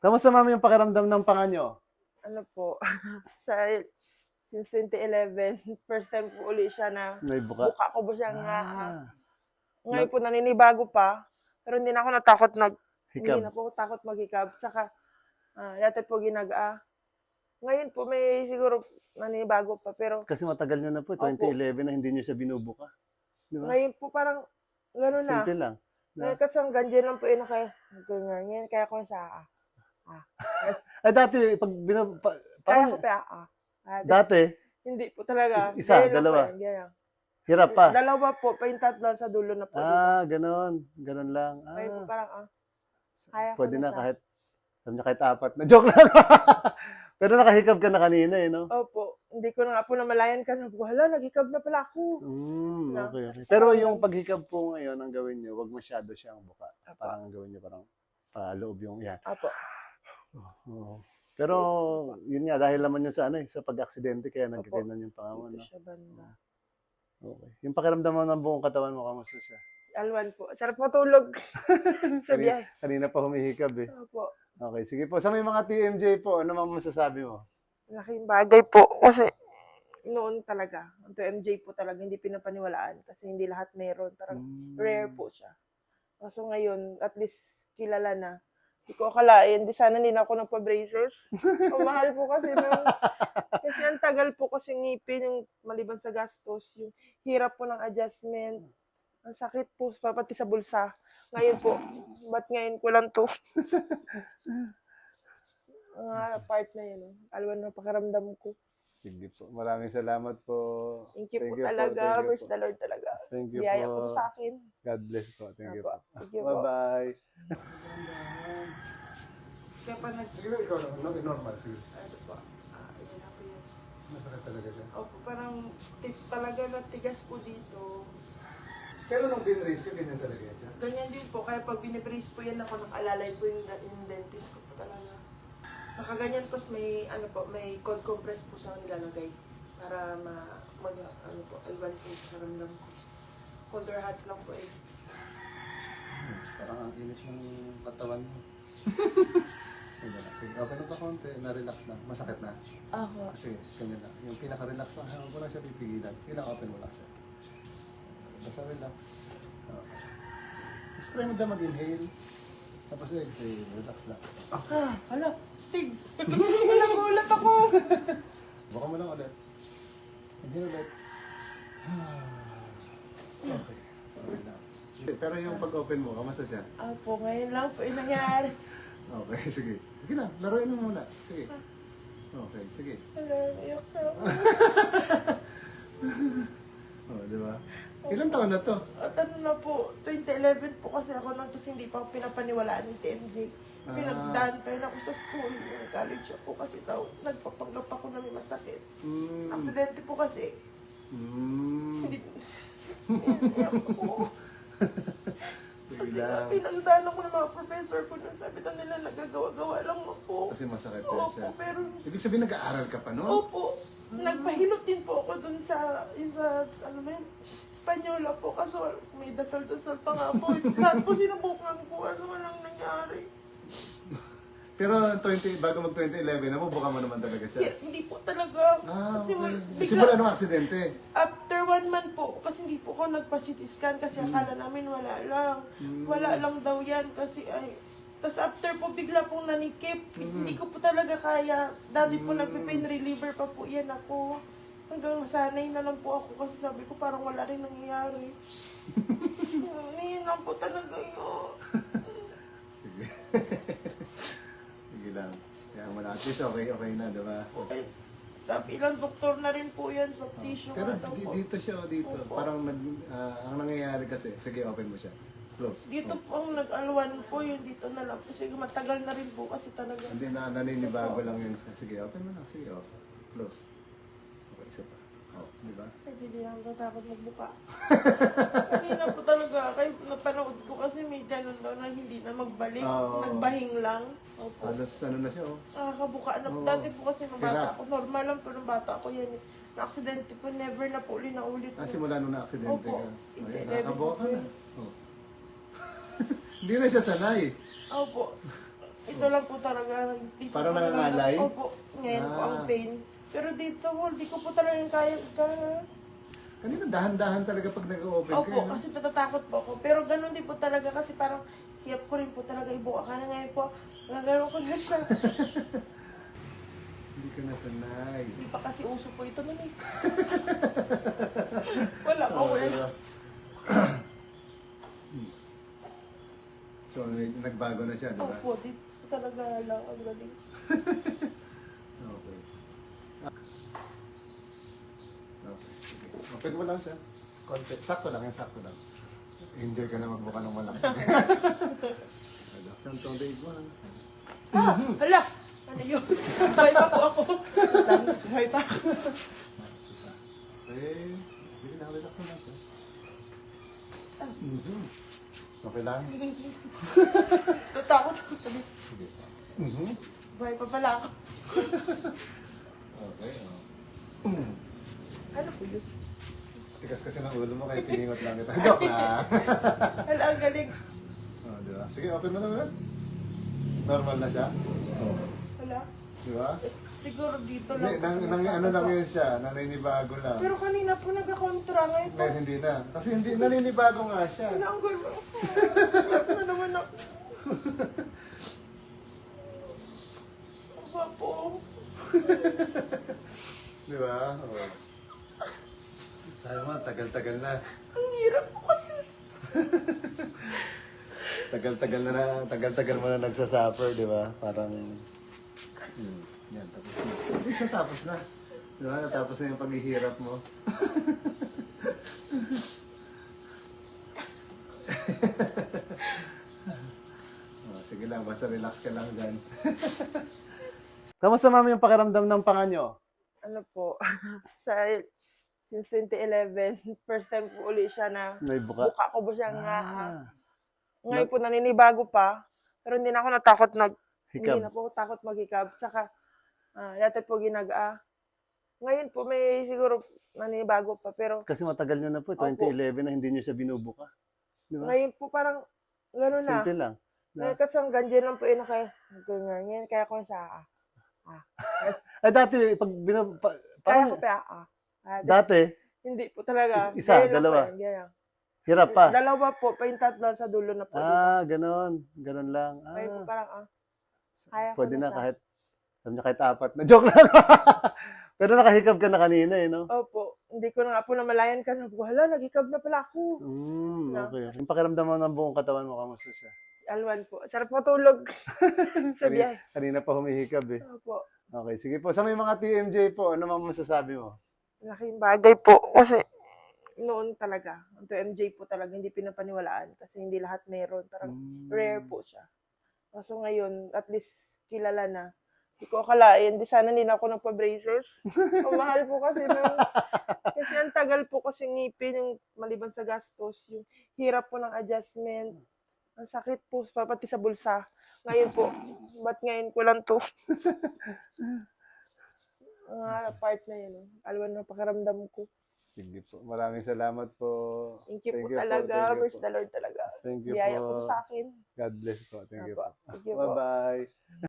Kamusta ma'am yung pakiramdam ng panga nyo? Ano po, sa since 2011, first time po uli siya na May buka? buka ko ba siya nga. Ah, Ngayon po naninibago pa, pero hindi na ako natakot hindi hikab. na po ako takot maghikab. Saka, dati po ngayon po may siguro naninibago pa, pero Kasi matagal nyo na po, opo, 2011 na hindi nyo siya binubuka. Di ba? ngayon po parang gano'n na. Simple lang. Ngayon Na? kasi hanggang dyan lang po yun na kaya, ngayon kaya ko siya, ah. Ay dati, pag Kaya parang ko pa, dati, Hindi po talaga. isa, Ganyan lang po dalawa. yan, ganyan. Hirap pa. Dalawa po, pa yung tatlo sa dulo na po dito. Ah, ganon. Ganon lang. Ngayon po Ah, parang, kaya ko pwede na na siya. sabi niya kahit apat na. Joke lang. Pero nakahikab ka na kanina eh, no? Opo, hindi ko na nga po namalayan ka na, hala, naghikab na pala ako. Okay, okay. Pero yung paghikab po ngayon, ang gawin nyo, wag masyado siyang buka. Apo. Parang ang gawin nyo, parang paloob yung yan. Apo. Oo. Pero yun nga, dahil naman yun sa sa pag-aksidente, kaya nagkaganyan yung pangawan. Dito No? siya banda. Okay. Yung pakiramdam mo ng buong katawan mo, kamusta siya? Alwan po. Sarap matulog sa biyahe. Kanina pa humihikab eh. Opo. Okay, sige po. Sa may mga TMJ po, ano mang masasabi mo? Laking bagay po. Kasi noon talaga, ang MJ po talaga hindi pinapaniwalaan kasi hindi lahat meron. Parang rare po siya. Kaso ngayon, at least kilala na. Hindi ko akalain, di sana din ako nagpa-braces. Ang mahal po kasi kasi ang tagal po kasi ngipin yung maliban sa gastos, yung hirap po ng adjustment. Ang sakit po, pati sa bulsa. Ngayon po, ba't ngayon ko lang to? Ang part na yun. Alwan na pakiramdam ko. Sige po. Maraming salamat po. Thank you po po, talaga. thank you Praise po. the Lord talaga. Thank you Biyaya po. po sa akin. God bless po. Thank you Apo. po. Thank you po. Bye-bye. Kaya pa Sige na, ikaw na. Normal. Sige. ano po, yun na po yun. Masakit talaga siya. Opo, parang stiff talaga na tigas po dito. Pero nung binrace ka, ganyan talaga yan siya? Ganyan din po, kaya pag binibrace po yan ako, nakalalay po yung dentist ko po talaga. Nakaganyan po, may cold compress po siya nilalagay para alwan po sa ramdam ko. Cold or hot lang po eh. Parang ang init ng katawan mo. Sige, okay na pa konti. Na-relax lang. Masakit na. Ako. Kasi ganyan lang. Yung pinaka-relax lang, huwag mo lang siya pipigilan. Sige lang, open mo lang siya. Basta relax. Okay. Just try mo na mag-inhale. Tapos exhale, relax lang. Hala, Stig! Nagulat ako! Baka mo lang ulit. Inhale ulit. Okay. Sorry lang. Pero yung pag-open mo, kamusta siya? Apo, ngayon lang po yung nangyari. Okay, sige. Sige na, laruin mo muna. Sige. Okay, sige. Hala, iyak na ako. Oh, di ba? Ilang taon na to? At ano na po, 2011 po kasi ako nang tapos hindi pa ako pinapaniwalaan ng TMJ. Pinagdaan pa yun ako sa school, college ako kasi nagpapanggap ako na may masakit. Aksidente po kasi. Hindi, iyak ako. Kasi nga, pinagdaan ako ng mga professor ko na sabi na nila nagagawa-gawa lang ako. Kasi masakit din Opo, siya. pero Ibig sabihin nag-aaral ka pa, no? opo, nagpahilot din po ako dun sa ano ba yun, Espanyola po, kaso may dasal-dasal pa nga po. Lahat po sinubukan ko, ano walang nangyari. Pero bago mag-2011, nabubuka mo naman talaga siya. Hindi po talaga. Kasi Okay. Simula nung aksidente. after 1 month po, kasi hindi po ako nagpa-CT scan kasi akala namin wala lang. Wala lang daw yan kasi tapos after po bigla pong nanikip. Hindi ko po talaga kaya. Dati po nagpe-pain reliever pa po yan ako. Hanggang nasanay na lang po ako kasi sabi ko parang wala rin nangyayari. Hindi lang po talaga yun. Sige. Sige lang. Kaya mo na. At least okay na, diba? Okay. Sabi ilang doktor na rin po yan sa tissue. Pero nga daw po. dito siya o dito. Opo. Parang ang nangyayari kasi, sige, open mo siya. Close. Dito po ang nag-alwan po, yung dito na lang po. Sige, matagal na rin po kasi talaga. Hindi na naninibago lang yun. Sige, open mo na. Sige, close. Okay, isa pa. Di ba? Ay, hindi lang natakot magbuka. Kanina po talaga, kaya napanood ko kasi may ganun daw na hindi na magbalik. Oo. Nagbahing lang. Opo. Halos ano na siya, oh. Nakakabuka na. Oo. Dati po kasi nung bata Hirap. ako, normal lang po nung bata ako yan. Na-aksidente po, never na po ulit na ulit. Simula nung na-aksidente Opo. ka. Hindi, Ay, never nakakabuka po ka na. yun. Oh. Hindi na siya sanay. Opo. Ito lang po talaga. Dito Parang po talaga- nangangalay? Opo, ngayon po ang Ah. pain. Pero dito po, di ko po talaga kaya. Kanina dahan-dahan talaga pag nag-open Opo, kayo. No? kasi natatakot po ako. Pero ganun din po talaga kasi parang hiyap ko rin po talaga ibuka ka na ngayon po. Nagano ko na siya. Hindi ka nasanay. Hindi pa kasi uso po ito nun eh. Wala pa Oo, wala. diba? So, nagbago na siya, di ba? Opo, dito talaga lang ang galing. Okay. Okay. Sige. Open mo lang siya. Konti. Sakto lang, yung sakto lang. Enjoy ka na magbuka ng malaki. Relax lang tong leg mo. Ah! Hala! Ano yun? Buhay pa po ako. Buhay pa ako. Okay. Sige lang, relax mo lang siya. Okay lang? Natakot ako sabi. Sige. Buhay pa pala ako. Okay. Ano po yun? Tigas kasi ng ulo mo kaya piningot lang kita. Joke lang. Hala, ang galing. Oh, di ba? Sige, open mo na ulit. Normal na siya? Hala. Di ba? Siguro dito Hindi, lang. ano lang yun siya, naninibago lang. Pero kanina po nagka-kontra ngayon po. Ngayon hindi na. Kasi hindi, naninibago nga siya. Hala, ang galing. Ano naman ako? Aba po. Di ba? Oh. Sabi mo, tagal-tagal na. Ang hirap po kasi. Tagal-tagal mo na nagsasuffer, di ba? Parang, yan, tapos na. At least natapos na. Di ba? Natapos na yung paghihirap mo. Oh, sige lang, basta relax ka lang dyan. Kamusta mami yung pakiramdam ng panga nyo? Ano po, since 2011, first time po uli siya na Naibuka. buka ko ba siya nga. Ah, Ngayon po naninibago pa, pero hindi na ako natakot hindi hikab. na po ako takot maghikab. Saka, dati po ngayon po may siguro naninibago pa, pero Kasi matagal nyo na po, 2011 na hindi nyo siya binubuka. Di ba? ngayon po parang, gano'n na. Simple lang. Ngayon kasi ang ganyan lang po yun, ganyan, kaya ko siya, Ay dati, pag kaya ko parang, pa, dati, hindi po talaga. Isa, Ganyan lang dalawa. po yan, ganyan. hirap pa. Dalawa po, pa yung tatlo sa dulo na po. Ah, ganon. Ganon lang. Ngayon po Ah, parang, kaya ko pwede na na siya. kahit, sabi niya kahit apat na. Joke lang. Pero nakahikab ka na kanina eh, no? Opo, hindi ko na nga po namalayan ka. Hala, naghikab na pala ako. Okay. Yung pakiramdam mo ng buong katawan mo, kamusta siya? Alwan po. Sarap matulog. Sa biyahe. Kanina pa humihikab eh. Opo. Okay, sige po. Sa may mga TMJ po, ano man masasabi mo? Laking bagay po. Kasi noon talaga, ang MJ po talaga hindi pinapaniwalaan kasi hindi lahat meron. Parang rare po siya. Kaso ngayon, at least kilala na. Hindi ko akalain. Di sana hindi na ako nagpa-braces. Ang mahal po kasi nung, kasi ang tagal po kasi ngipin, yung maliban sa gastos, yung hirap po ng adjustment. Ang sakit po, pati sa bulsa. Ngayon po, ba't ngayon ko lang to? Ang part na yun. Alwan na pakiramdam ko. Sige po. Maraming salamat po. Thank you po Thank you po, talaga. thank you Praise po. the Lord talaga. Thank you Biyaya po. po sa akin. God bless po. Thank you Apo. po. Thank you po. Bye-bye.